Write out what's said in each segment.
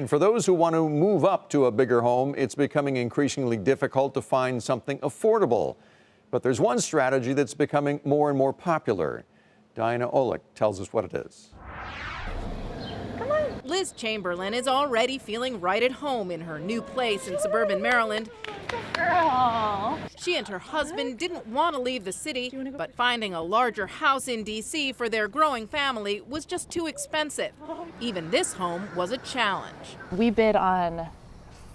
And for those who want to move up to a bigger home, it's becoming increasingly difficult to find something affordable. But there's one strategy that's becoming more and more popular. Olick tells us what it is. Liz Chamberlain is already feeling right at home in her new place in suburban Maryland. Girl. She and her husband didn't want to leave the city, but finding a larger house in D.C. for their growing family was just too expensive. Even this home was a challenge. We bid on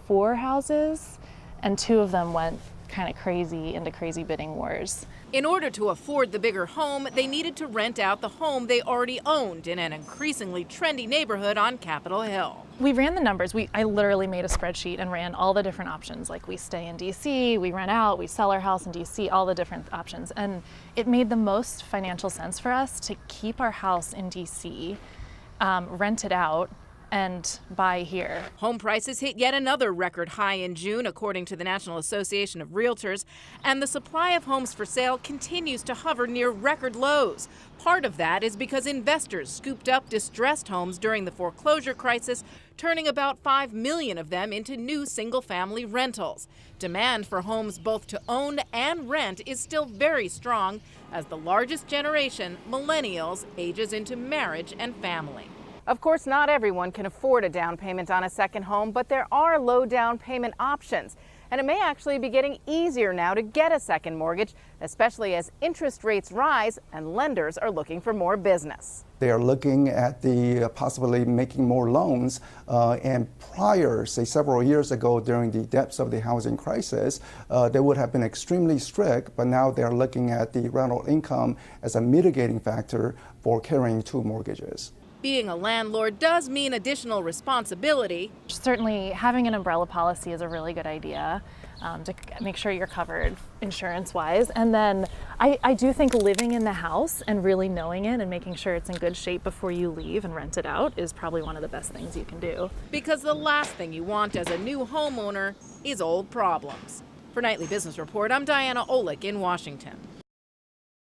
4 houses, and 2 of them went kind of crazy into crazy bidding wars. In order to afford the bigger home, they needed to rent out the home they already owned in an increasingly trendy neighborhood on Capitol Hill. We ran the numbers. I literally made a spreadsheet and ran all the different options. Like, we stay in DC, we rent out, we sell our house in DC, all the different options. And it made the most financial sense for us to keep our house in DC, rent it out, and buy here. Home prices hit yet another record high in June, according to the National Association of Realtors, and the supply of homes for sale continues to hover near record lows. Part of that is because investors scooped up distressed homes during the foreclosure crisis, turning about 5 million of them into new single-family rentals. Demand for homes both to own and rent is still very strong as the largest generation, millennials, ages into marriage and family. Of course, not everyone can afford a down payment on a second home, but there are low down payment options. And it may actually be getting easier now to get a second mortgage, especially as interest rates rise and lenders are looking for more business. They are looking at the possibly making more loans. And prior, say several years ago, during the depths of the housing crisis, they would have been extremely strict, but now they are looking at the rental income as a mitigating factor for carrying 2 mortgages. Being a landlord does mean additional responsibility. Certainly, having an umbrella policy is a really good idea to make sure you're covered insurance-wise. And then I do think living in the house and really knowing it and making sure it's in good shape before you leave and rent it out is probably one of the best things you can do. Because the last thing you want as a new homeowner is old problems. For Nightly Business Report, I'm Olick in Washington.